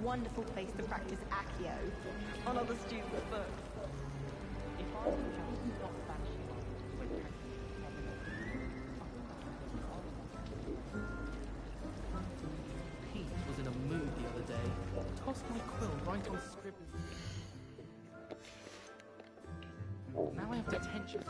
Wonderful place to practice Accio on other students' books. If I was just not that Pete was in a mood the other day. Tossed my quill right on Scribbner's. Now I have detention.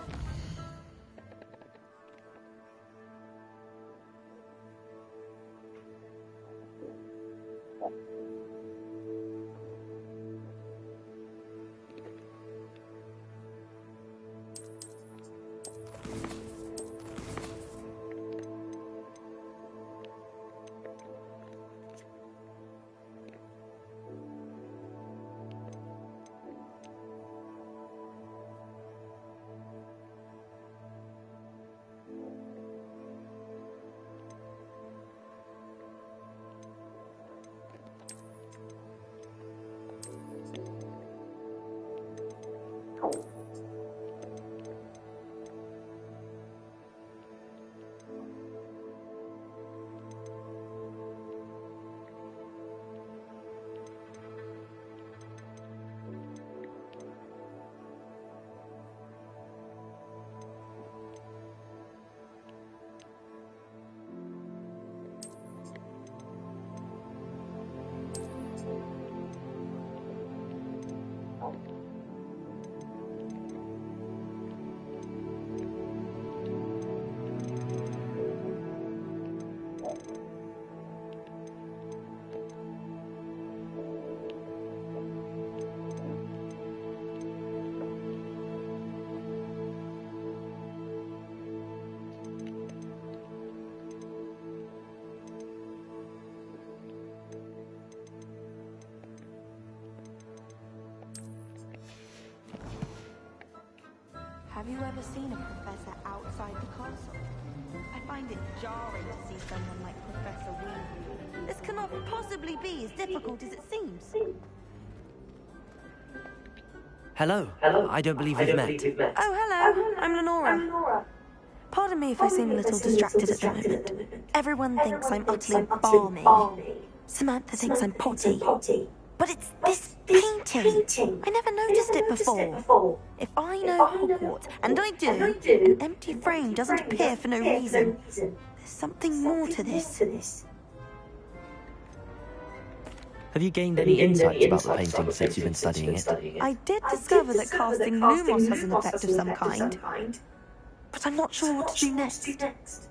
Have you ever seen a professor outside the castle? I find it jarring to see someone like Professor Weasley. This cannot possibly be as difficult as it seems. Hello. I don't believe we've met. Oh, hello. I'm Lenora. Pardon me if I seem a little distracted at the moment. Everyone thinks I'm utterly balmy. Samantha thinks I'm potty. But it's this painting. I never noticed it before. If I know Hogwarts, and I do, an empty frame doesn't appear for no reason. There's something more to this. Have you gained any insights about the painting since you've been studying it? I did discover that casting Lumos has an effect of some kind, but I'm not sure what to do next.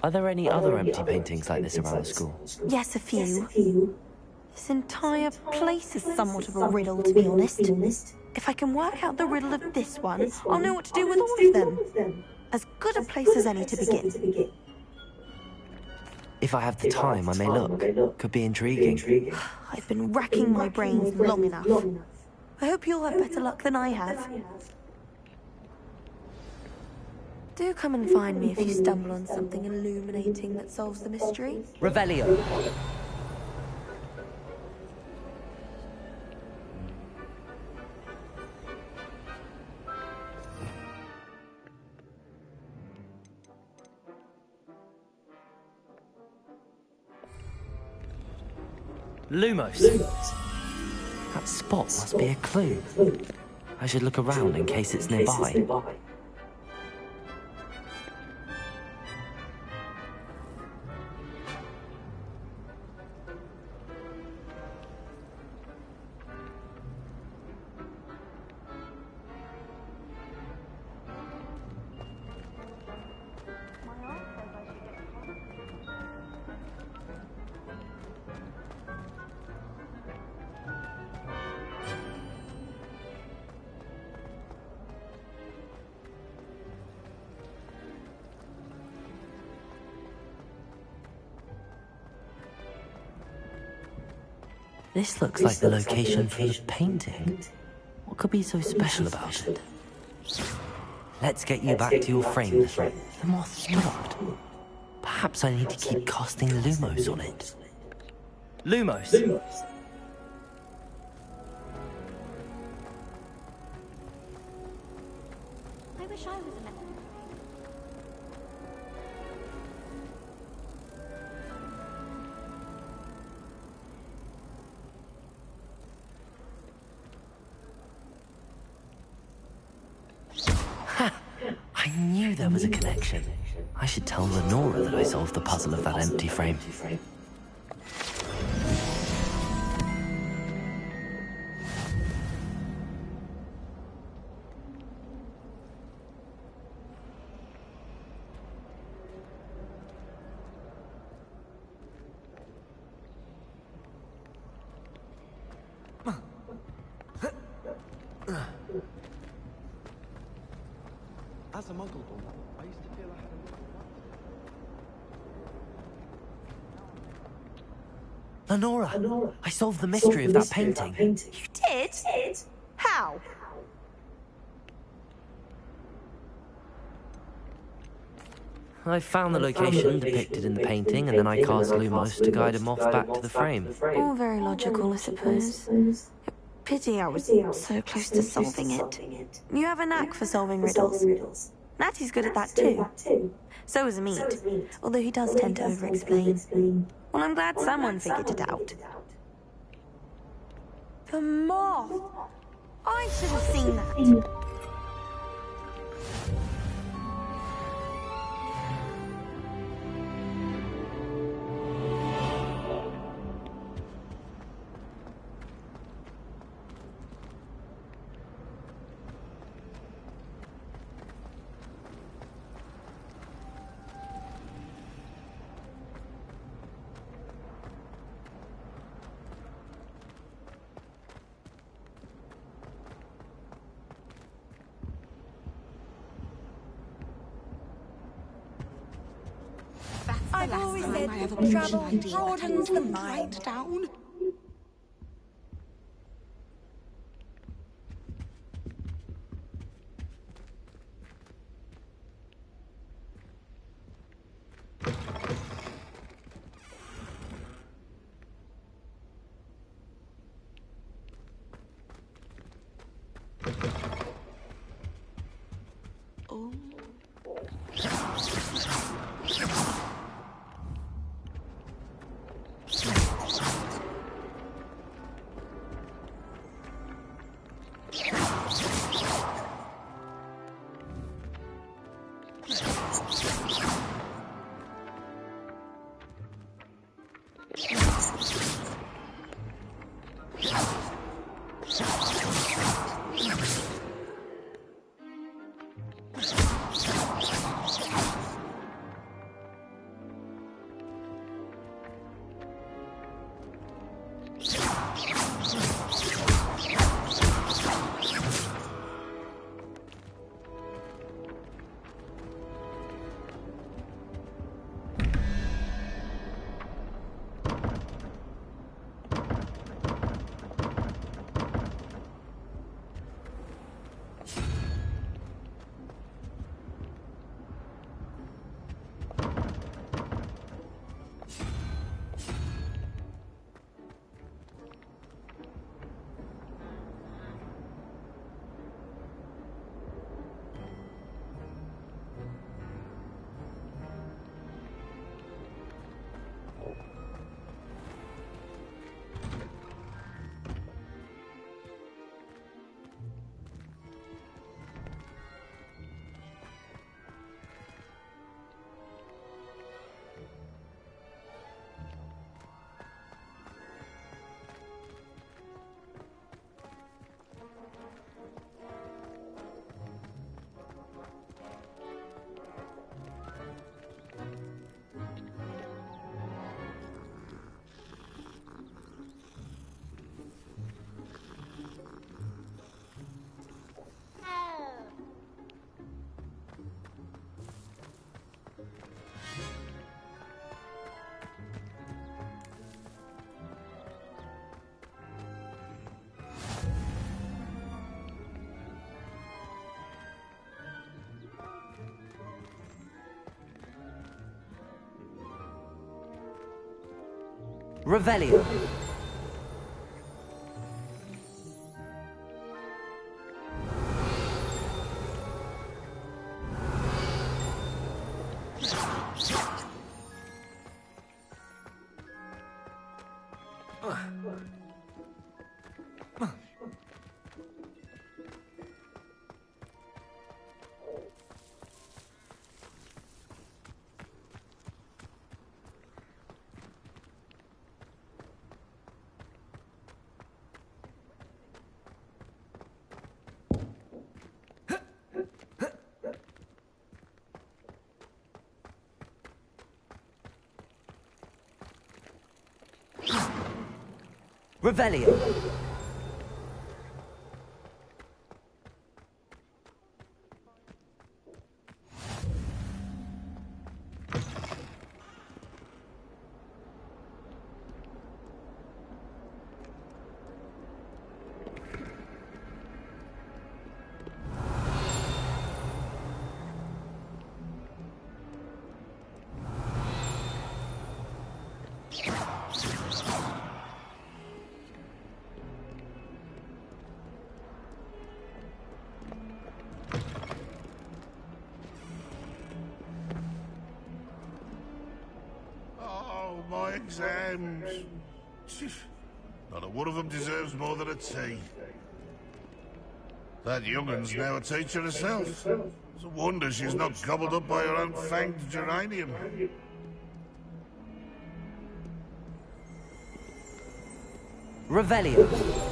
Are there any other empty paintings like this around the school? Yes, a few. This entire place is somewhat of a riddle, to be honest. If I can work out the riddle of this one, I'll know what to do with all of them. As good a place as any to begin. If I have the time, I may look. Could be intriguing. I've been racking my brains long enough. I hope you'll have better luck than I have. Do come and find me if you stumble on something illuminating that solves the mystery. Revelio. Lumos. That spot must be a clue. I should look around in case it's nearby. This looks like the location for the painting. What could be so special about it? Let's get you back to your frame. The moth stopped. Perhaps I need to keep casting Lumos on it. Lumos! I wish I was a metal. I knew there was a connection. I should tell Lenora that I solved the puzzle of that empty frame. As a muggle boy, I used to feel I had a lot of Lenora, I solved the mystery of that painting. You did? How? I found the location depicted in the painting, and then I cast Lumos to guide a moth back to the frame. All very logical, I suppose. Pity I was so close to solving it. You have a knack for solving riddles. Natty's good at that too. So is Meat, although he does tend to over-explain. Well, I'm glad someone figured it out. The moth! I should have seen that. I've always said travel broadens the mind down. Revelio. Revelio. My exams. Not a one of them deserves more than a tea. That young'un's now a teacher herself. It's a wonder she's not gobbled up by her own fanged geranium. Revelio.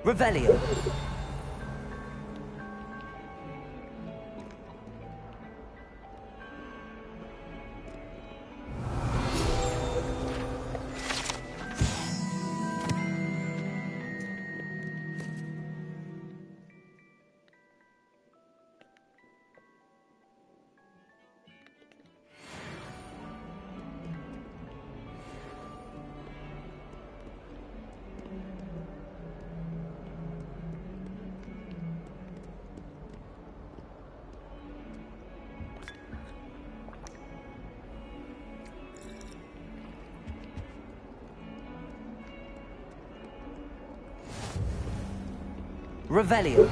Revelio. Revelio.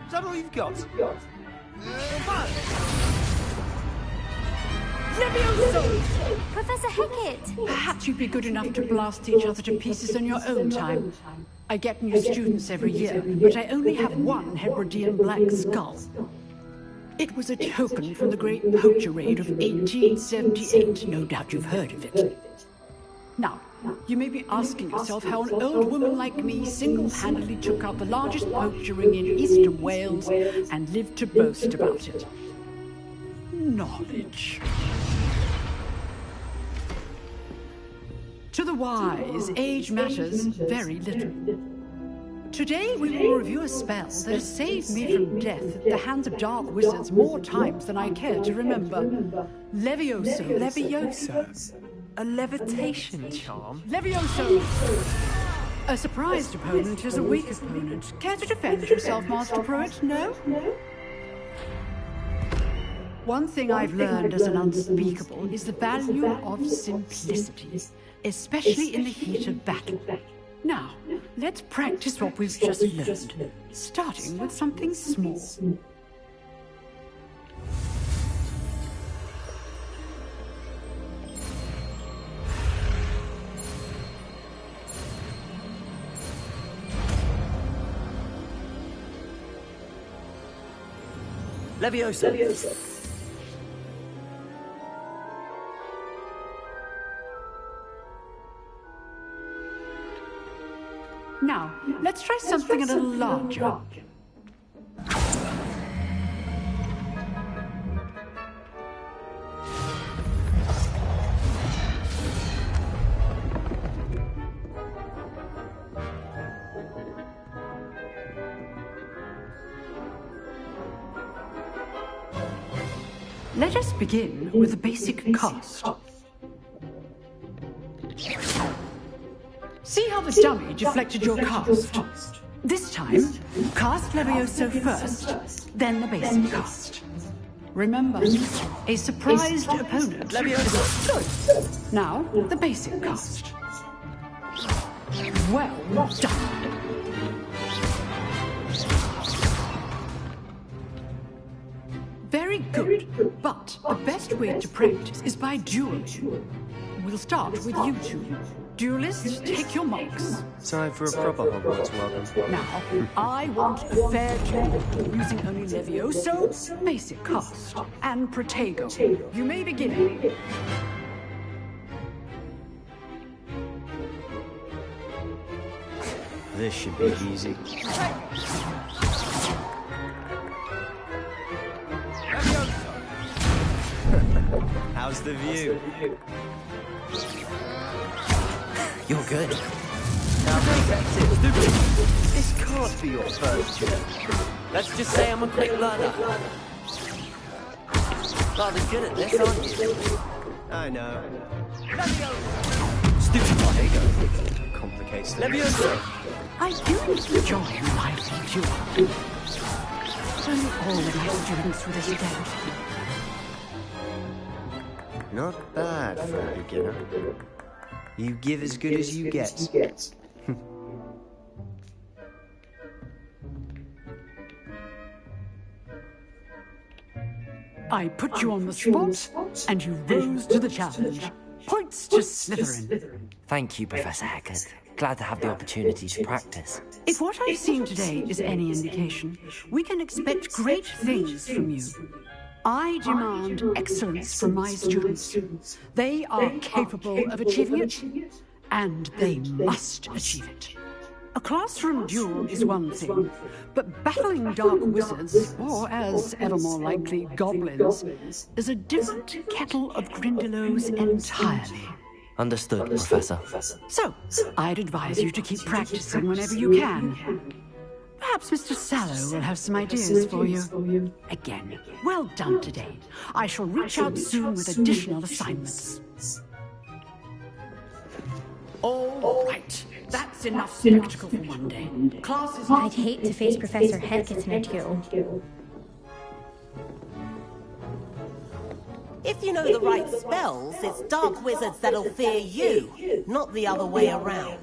Is that all you've got? Professor Hecat! Perhaps you'd be good enough to blast each other to pieces in your own time. I get new students every year, but I only have one Hebridean black skull. It was a token from the great poacher raid of 1878. No doubt you've heard of it. Now, you may be asking yourself how an old woman like me single-handedly took out the largest poacher ring in eastern Wales and lived to boast about it. Knowledge. To the wise, age matters very little. Today we will review a spell that has saved me from death at the hands of dark wizards more times than I care to remember. Levioso. Levioso? A levitation charm? Levioso! A surprised opponent is a weak opponent. Care to defend yourself, Master Pruitt? No? One thing I've learned as an unspeakable is the value of simplicity, especially in the heat of battle. Now, let's practice what we've just learned, starting with something small. Levioso. Now, let's try something a little larger. Let us begin with the basic cast. See how the dummy deflected your cast? This time, cast Levioso first, then the basic cast. Remember, a surprised opponent. Levioso! Good. Now, the basic cast. Well done. Very good, but the best way to practice is by dueling. We'll start with you two. Duelists, take your marks. Time for a proper Hogwarts welcome. Now, I want a fair duel, using only Levioso, basic cast, and Protego. You may begin. This should be easy. How's the view? You're good. Now effective. This can't be your first job. Let's just say I'm a quick learner. Rather good at this, aren't you? I know. Stupid Protego. Complicates things. Levioso! I do enjoy my duel. Only all of my students with this again. Not bad for a beginner. You give as good as you get. I put you on the spot, and you rose to the challenge. Points to Slytherin. Thank you, Professor Hecat. Glad to have the opportunity to practice. If what I've seen today is any indication, we can expect great things from you. I demand excellence from my students. They are capable of achieving it, and they must achieve it. A classroom duel is one thing, but battling dark wizards, or as ever more likely, goblins, is a different kettle of Grindylows entirely. Understood, Professor. So, I'd advise you to keep practicing whenever you can. Perhaps Mr. Sallow will have some ideas for you. Again, well done today. I shall reach out soon with additional assignments. All right. That's enough spectacle for one day. Class is... I'd hate to face Professor Hecat in a duel. If you know the right spells, it's dark wizards that'll fear you, not the other way around.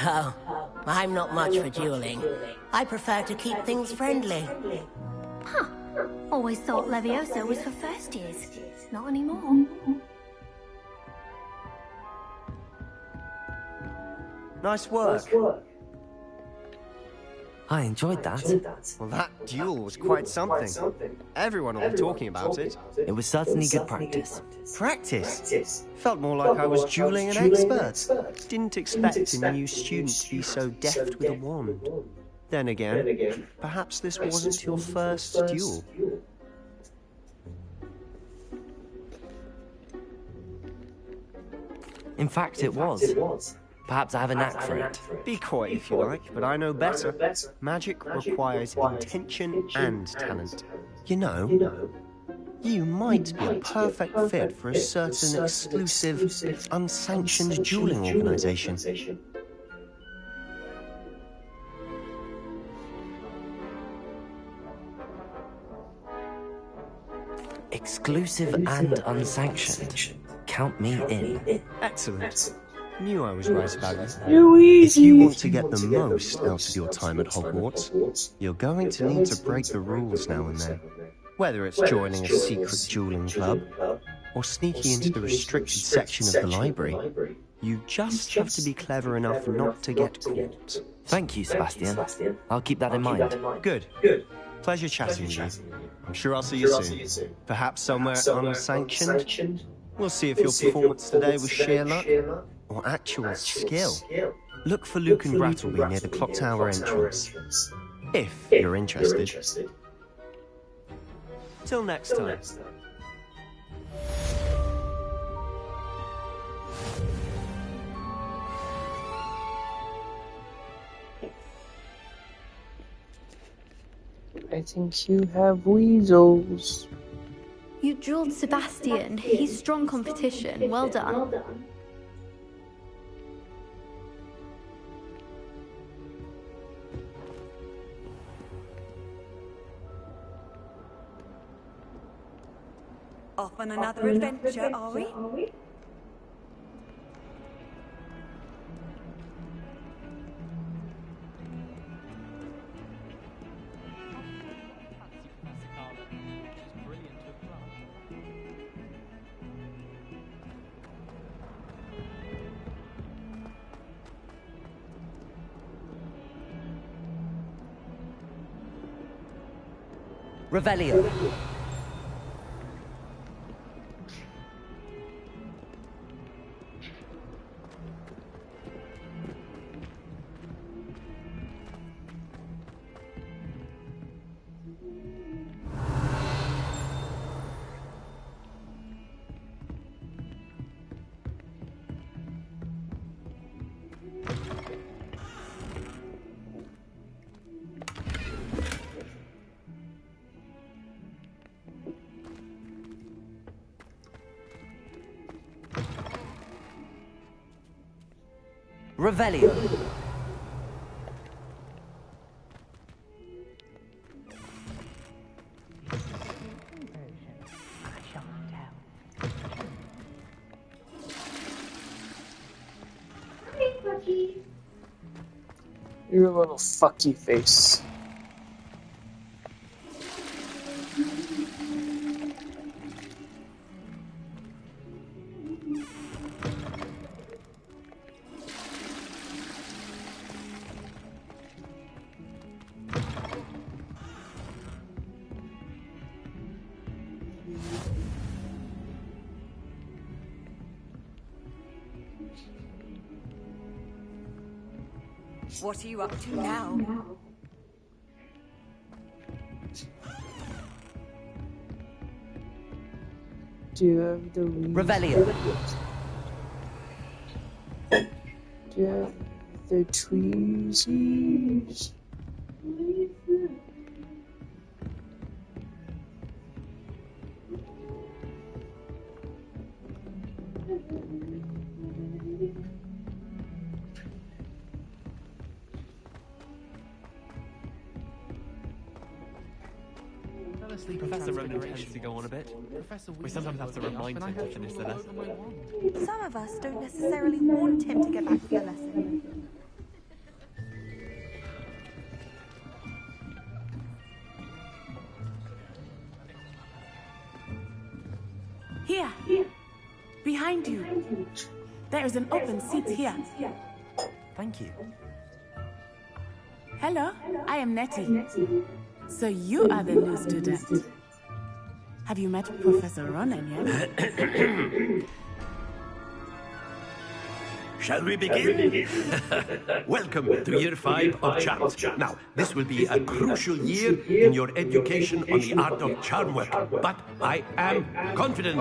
Oh, I'm not much for dueling. I prefer to keep things friendly. Huh. Always thought Levioso was for first years. Not anymore. Nice work. I enjoyed that. Well, that duel was quite something. Everyone will be talking about it. It was certainly good practice. Practice? Felt more like I was dueling an expert. Didn't expect a new student to be so deft with a wand. Then again, perhaps this wasn't your first duel. In fact, it was. Perhaps I have a knack for it. Be coy if you like, but I know better. Magic requires intention and talent. You know, you might be a perfect fit for a certain exclusive, unsanctioned dueling organization. Exclusive and unsanctioned. Count me in. Excellent. Knew I was right about you. If you want to get the most out of your time at Hogwarts, you're going to need to break the rules now and then. Whether it's joining a secret dueling club, or sneaking into the restricted section of the library, you just have to be clever enough not to get caught. Thank you, Sebastian. I'll keep that in mind. Good. Pleasure chatting with you. I'm sure I'll see you soon. Perhaps somewhere unsanctioned? We'll see if your performance today was sheer luck or actual skill. Look for Luke and Brattleby near the clock tower entrance, if you're interested. Till next time. I think you have weasels. You drilled Sebastian. He's strong competition. Well done. Off on another adventure, are we? Revelio. Revelio. Your little fucky face. What are you up to now? Do you have the Revelio. Do you have the tweezies? Professor Ronan tends to go on a bit. We sometimes have to remind him to finish the lesson. Some of us don't necessarily want him to get back to the lesson. Here. Behind you. There is an open seat here. Thank you. Hello, I am Nettie. So you are the new student. Have you met Professor Ronan yet? Shall we begin? Welcome to Year 5 of Charms. Now, this will be a crucial year in your education on the art of charm work, but I am confident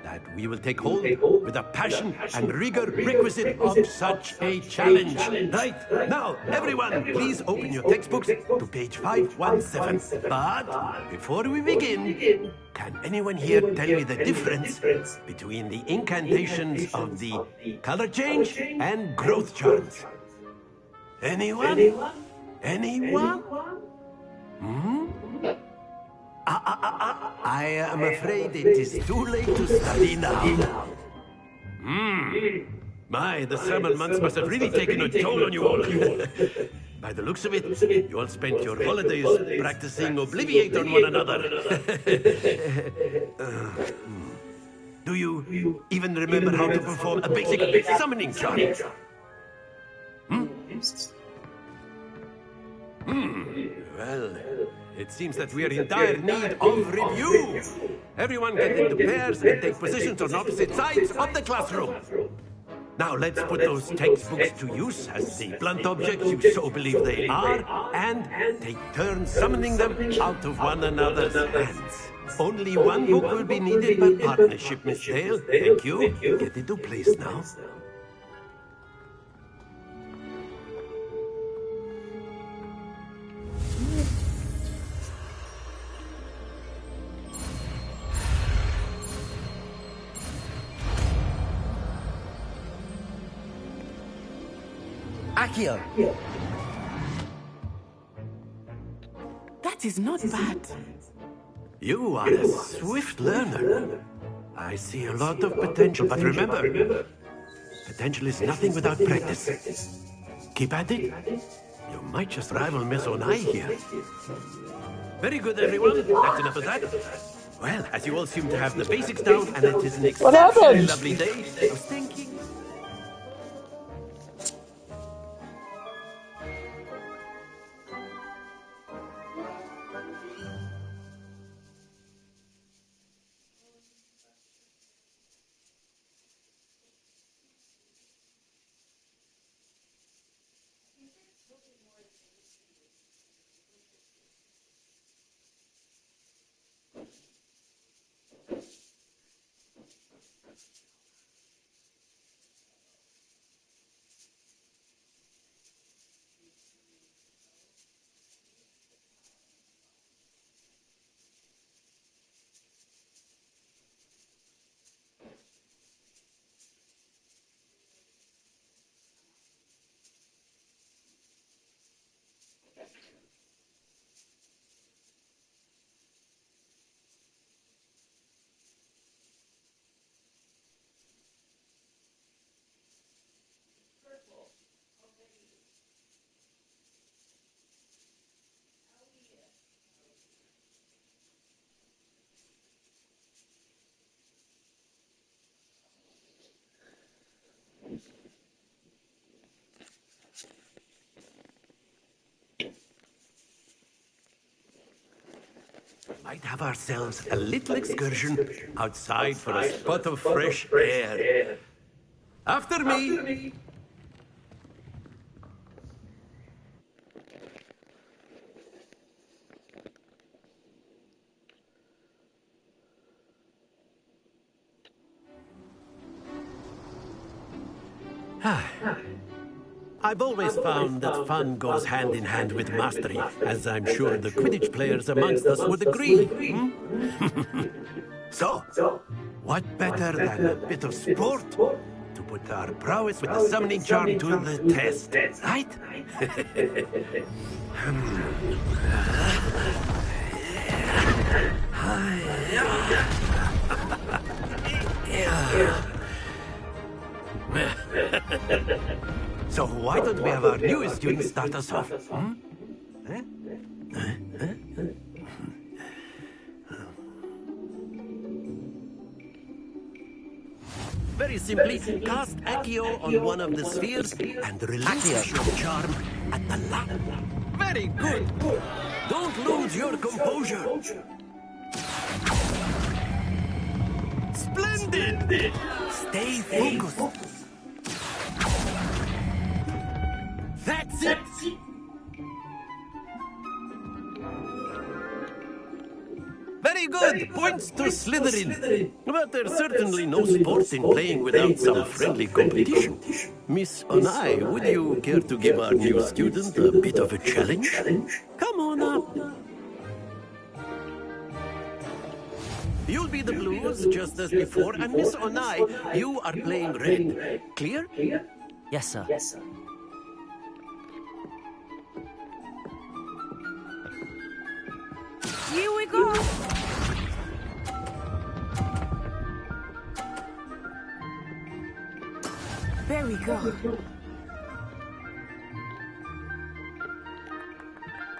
that we will take hold with the passion and rigor requisite of such a challenge. Right, now, everyone, please open your textbooks to page 517. But before we begin, can anyone here tell me the difference between the incantations of the color change and growth charms? Anyone? Anyone? I am afraid it is too late to study now. My, the summer months must have really taken a toll on you all. By the looks of it, you all spent your holidays practicing Obliviate on one another. Do you even remember how to perform a basic summoning charm? Well, it seems that we are in dire need of review. Everyone get into pairs and take positions on opposite sides of the classroom. Now let's put those textbooks to use as the blunt objects you so believe they are, and take turns summoning them out of one another's hands. Only one book will be needed by partnership, Miss Dale. Thank you. Get into place now. Accio! That is not bad. You are a swift learner. I see a lot of potential, but remember, potential is nothing without practice. Keep at it. You might just rival Miss Onai here. Very good, everyone. That's enough of that. Well, as you all seem to have the basics down, and it is an exceptionally lovely day, I was thinking... Might have ourselves a little excursion outside for a spot of fresh air. After me! I've always found that fun goes hand in hand with mastery, as I'm sure the Quidditch players amongst us would agree. So, what better than a bit of sport to put our prowess with the summoning charm to the test, right? So why don't we have our newest student start us off? Very simply, cast Accio on one of the spheres and release your charm at the lap. Very good. Don't lose your composure. Splendid. Stay focused. good. Points to Slytherin. But there's certainly no sport in playing without some friendly competition. Miss Onai, would you care to give our new student a bit of a challenge? Come on up. You'll be the blues just as before, and Miss Onai, you are playing red. Clear? Yes, sir. Here we go! There we go.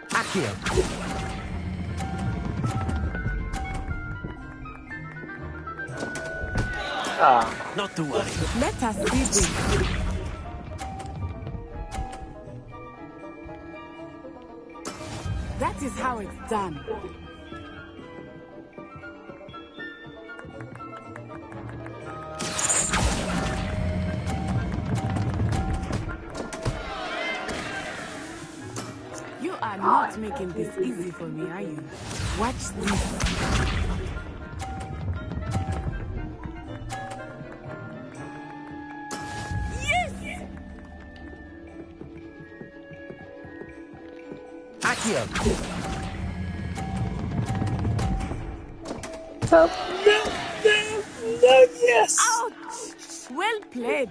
Accio. Not to worry. Let us see this. That is how it's done. You are not making this easy for me, are you? Watch this. Accio. No, yes! Ouch! Well played.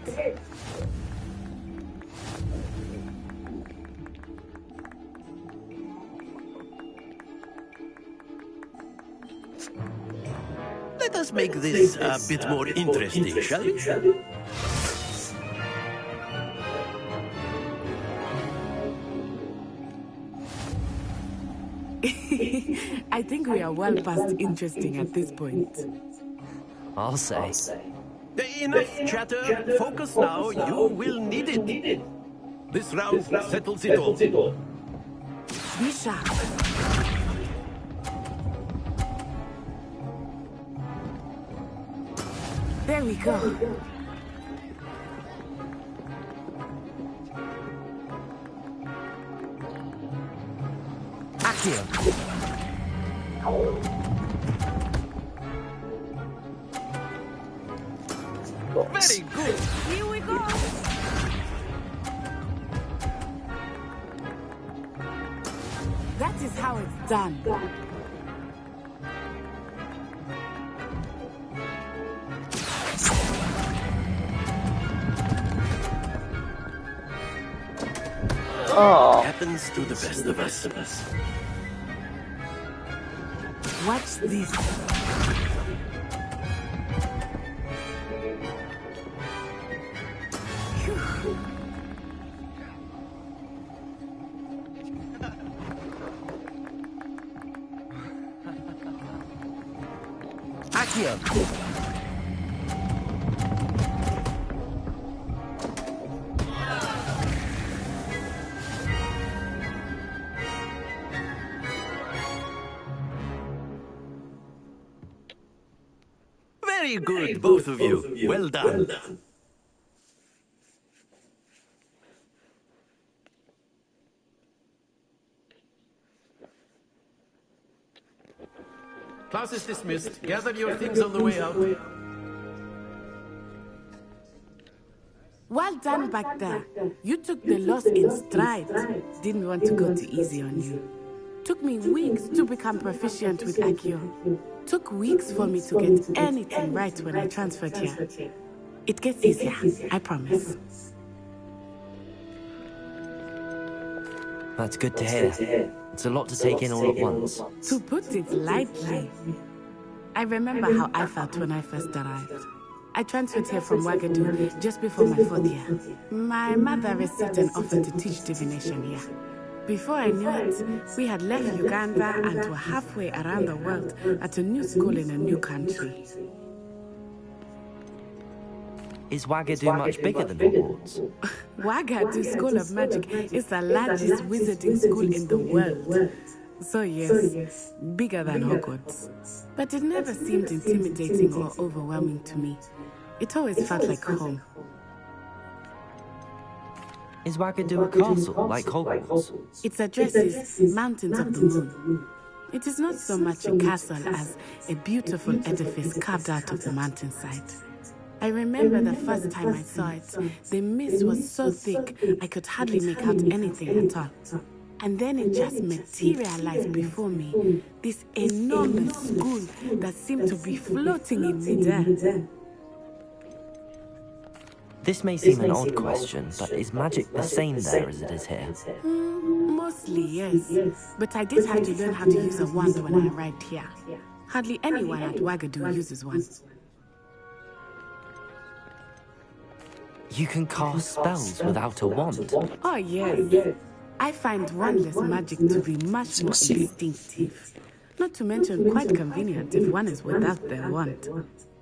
Let us make this a bit more interesting, shall we? I think we are well past interesting at this point. I'll say. Enough chatter. Focus now. You will need it. This round settles it all. Be sharp. There we go. Accio. Very good. Here we go. That is how it's done. Oh. Happens to the best of us. Watch this. Accio. Very good, both of you. Well done. Class is dismissed. Gather your things on the way out. Well done back there. You took the loss in stride. Didn't want to go too easy on you. Took me weeks to become proficient with Accio. Took weeks for me to get anything right when I transferred here. It gets easier, I promise. That's good to hear. It's a lot to take in all at once. To put it lightly, I remember how I felt when I first arrived. I transferred here from Ouagadougou just before my 4th year. My mother received an offer to teach divination here. Before I knew it, we had left Uganda and were halfway around the world at a new school in a new country. Is Ouagadougou much bigger than Hogwarts? Ouagadougou School of Magic is the largest wizarding school in the world. So yes, bigger than Hogwarts. But it never seemed intimidating or overwhelming to me. It always felt like home. Is Ouagadougou a castle, like Hogwarts? Its address is Mountains of the Moon. It is not so much a castle as a beautiful edifice carved out of the mountainside. I remember the first time I saw it, the mist was so thick I could hardly make out anything at all. And then it just materialized before me, this enormous school that seemed to be floating in midair. This may seem an odd question, but is magic the same there as it is here? Mostly, yes. But I did have to learn how to use a wand when I arrived here. Hardly anyone at Wagadu uses one. You can cast spells without a wand? Oh, yes. I find wandless magic to be much more instinctive. Not to mention quite convenient if one is without their wand.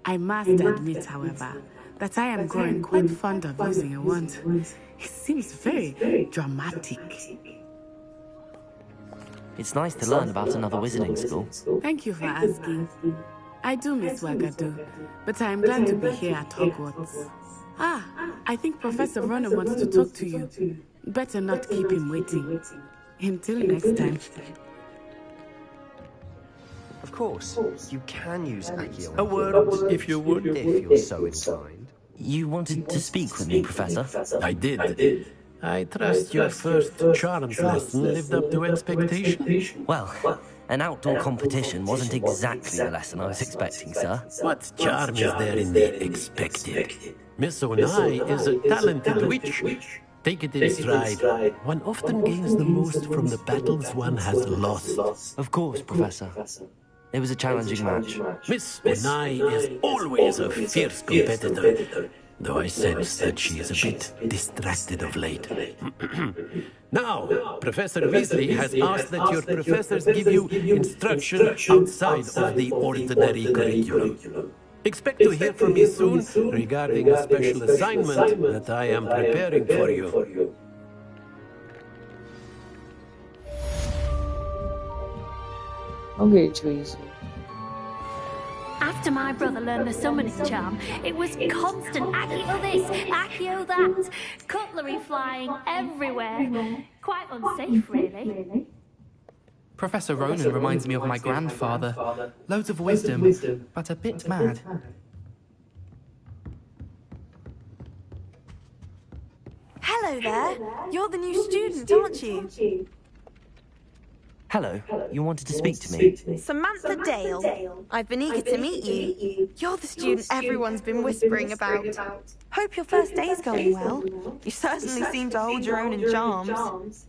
I must admit, however, that I am growing quite fond of using a wand. It seems very dramatic. It's nice to learn about another wizarding school. Thank you for asking. I do miss Wagadu, but I am glad to be here at Hogwarts. I think Professor Ronen wants to talk to you. Better not keep him waiting. Until next time. Of course, you can use Accio. A word, if you would. If you're so inclined. You wanted to speak with me, Professor? I did. I trust your first charms lesson lived up to expectation. Well, an outdoor competition wasn't exactly the lesson I was expecting, sir. What charm is there in the expected? Miss Onai is a talented witch. Take it in stride. One often gains the most from the battles one has lost. Of course, Professor. It was a challenging match. Miss Onai is always a fierce competitor, though I sense that she is a bit distracted of late. Now, Professor Weasley has asked that your professors give you instruction outside of the ordinary curriculum. Expect to hear from me soon regarding a special assignment that I am preparing for you. Okay, Tracy. After my brother learned the summoning charm, it was constant Accio this, Accio that, cutlery flying everywhere. Quite unsafe, really. Professor Ronen reminds me of my grandfather. Loads of wisdom, but a bit mad. Hello there. You're the new student, aren't you? Hello, you wanted to speak to me? Samantha Dale. I've been eager to meet you. You're the student everyone's been whispering about. Hope your first day's going well. You certainly seem to hold your own in charms.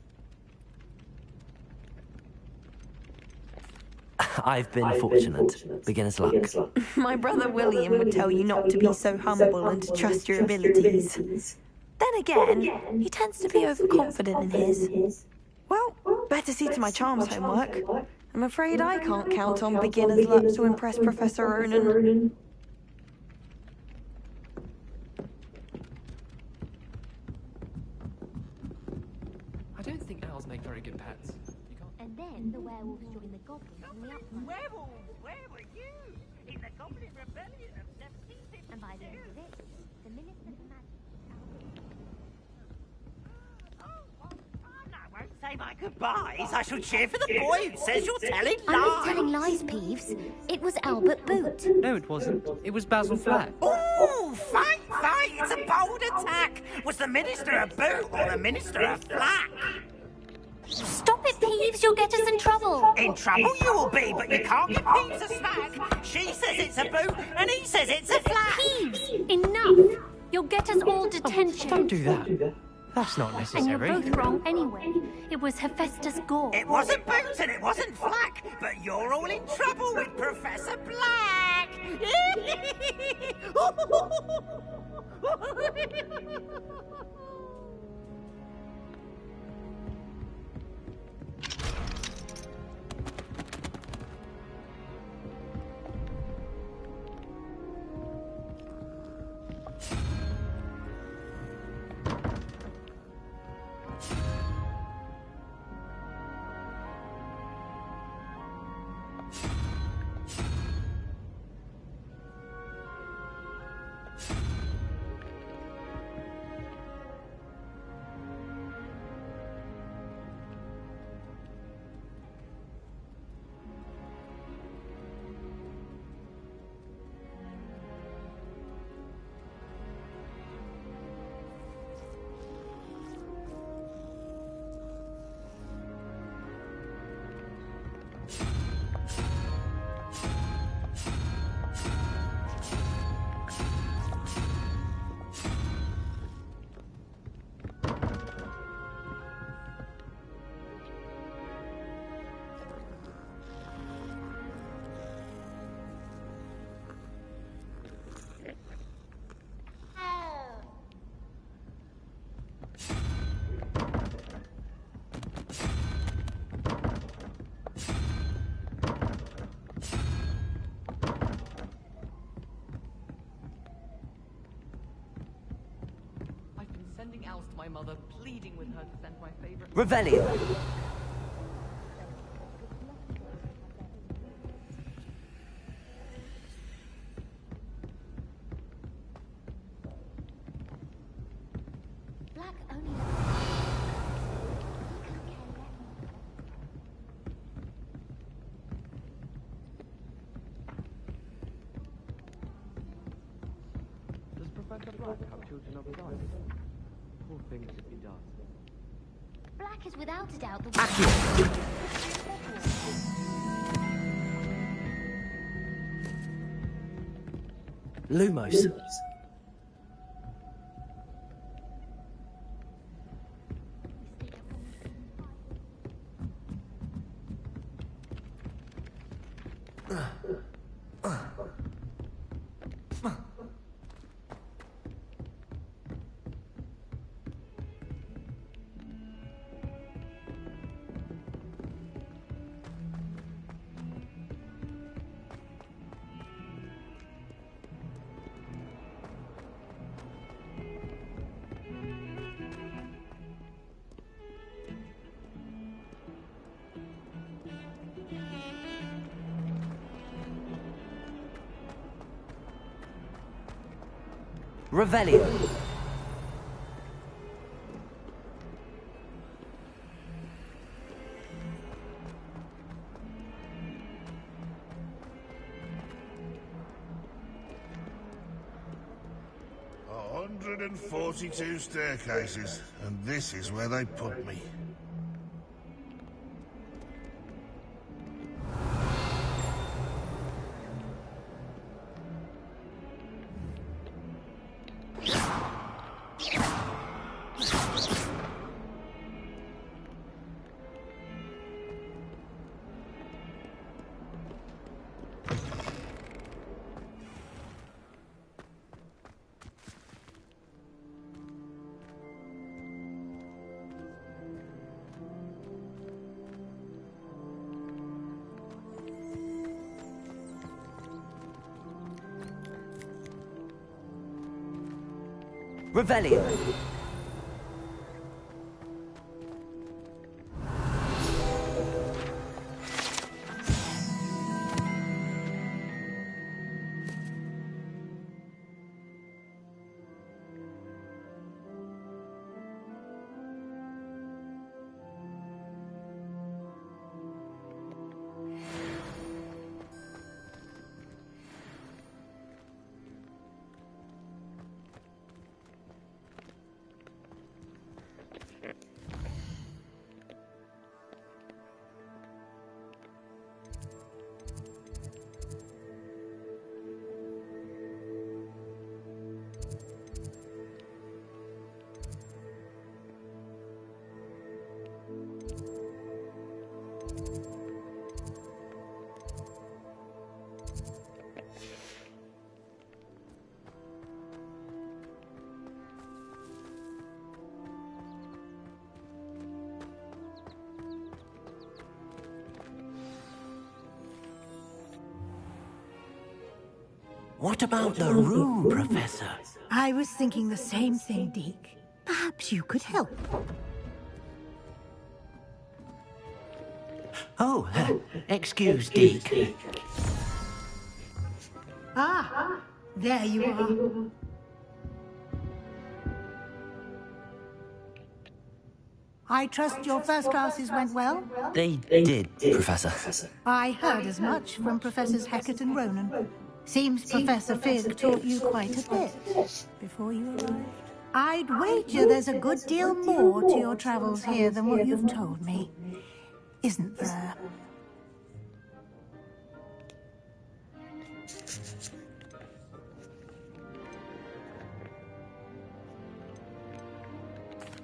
I've been fortunate. Beginner's luck. My brother William would tell you not to be so humble and to trust your abilities. Then again, he tends to be overconfident in his. Well, better see to my charms homework. I'm afraid I can't count on beginner's luck to impress Professor Ronen. I don't think owls make very good pets. And then the werewolves joined the goblins in the upland. Werewolves, where were you? In the Goblin Rebellion of 1752. And by the end of it, the Minister for Magic... Say my goodbyes. I shall cheer for the boy who says you're telling lies. I'm not telling lies, Peeves. It was Albert Boot. No, it wasn't. It was Basil Flack. Oh, fight! It's a bold attack. Was the Minister a boot or the Minister a flack? Stop it, Peeves. You'll get us in trouble. In trouble you will be, but you can't give Peeves a snack. She says it's a boot and he says it's a flack. Peeves, enough. You'll get us all detention. Don't do that. That's not necessary. And you're both wrong anyway. It was Hephaestus Gore. It wasn't Boots and it wasn't Flack, but you're all in trouble with Professor Black. sending owls to my mother, pleading with her to send my favorite... Revelio! Black only... Does Professor Black have children of his own? Poor things if he does. Black is without a doubt the Lumos. Revelio. A 142 staircases, and this is where they put me. Revelio. What about the room, Professor? I was thinking the same thing, Deke. Perhaps you could help. Oh, excuse Deke. Ah, there you are. I trust your first classes went well? They did, Professor. I heard as much from Professors Hecat and Ronan. Seems Professor Fig taught you quite a bit before you arrived. I'd wager there's a good deal more to your travels here than what you've told me. Isn't there?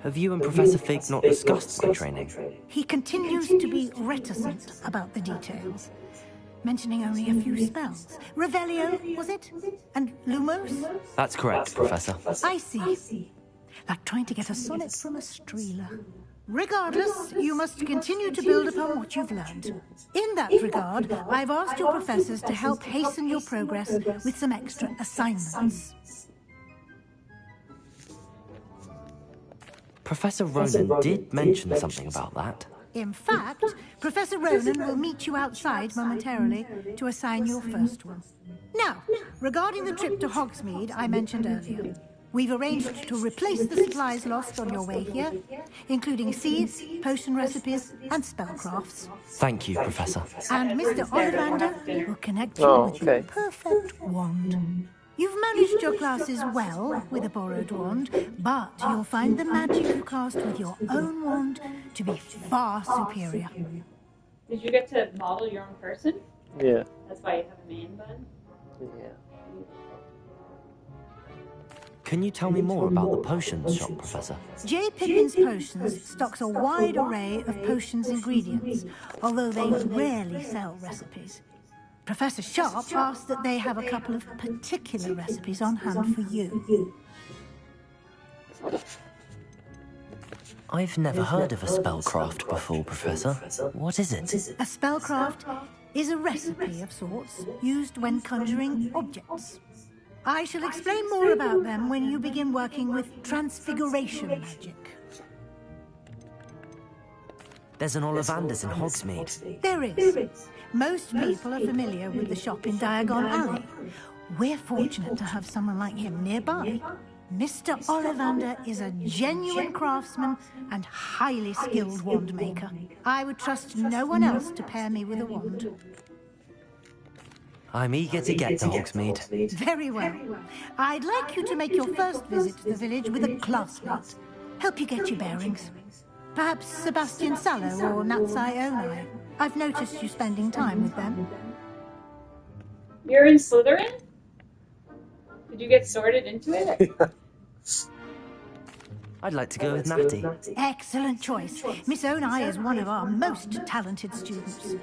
Have you and Professor Fig not discussed my training? He continues to be reticent about the details, mentioning only a few spells. Revelio, was it? And Lumos? That's correct, Professor. I see. Like trying to get a sonnet from a streeler. Regardless, you must continue to build upon what you've learned. In that regard, I've asked your professors to help hasten your progress with some extra assignments. Professor Ronan did mention something about that. In fact, Professor Ronan will meet you outside momentarily to assign your first one. Now, regarding the trip to Hogsmeade I mentioned earlier, we've arranged to replace the supplies lost on your way here, including seeds, potion recipes, and spellcrafts. Thank you, Professor. And Mr. Ollivander will connect you with the perfect wand. You've managed your classes well with a borrowed wand, but you'll find the magic you cast with your own wand to be far superior. Did you get to model your own person? Yeah. That's why you have a man bun? Yeah. Can you tell me more about the potions shop, Professor? J. Pippin's Potions stocks a wide array of potions ingredients, although they rarely sell recipes. Professor Sharp asked that they have a couple of particular recipes on hand for you. I've never heard of a spellcraft before, Professor. What is it? A spellcraft is a recipe of sorts used when conjuring objects. I shall explain more about them when you begin working with transfiguration magic. There's an Ollivander's in Hogsmeade. There is. Most people are familiar with the shop in Diagon Alley. We're fortunate to have someone like him nearby. Mr. Ollivander is a genuine craftsman and highly skilled wand maker. I would trust no one else to pair me with a wand. I'm eager to get to Hogsmeade. Very well. I'd like you to make your first visit to the village with a classmate. Help you get your bearings. Perhaps Sebastian Sallow or Natsai Onai. I've noticed you spending time with them. You're in Slytherin? Did you get sorted into it? I'd like to go with Natty. Excellent choice. Miss Onai is one of our most talented students.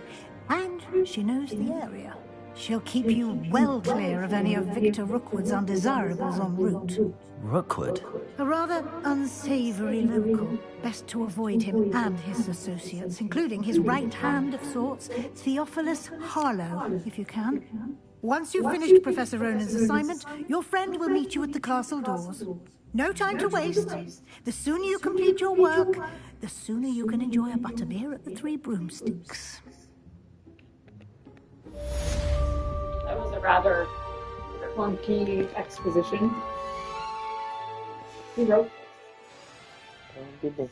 And she knows the area. She'll keep you well clear of any of Victor Rookwood's undesirables en route. Rookwood? A rather unsavory local. Best to avoid him and his associates, including his right hand of sorts, Theophilus Harlow, if you can. Once you've finished Professor Ronan's assignment, your friend will meet you at the castle doors. No time to waste. The sooner you complete your work, the sooner you can enjoy a butterbeer at the Three Broomsticks. That was a rather clunky exposition. Who wrote? Goodness.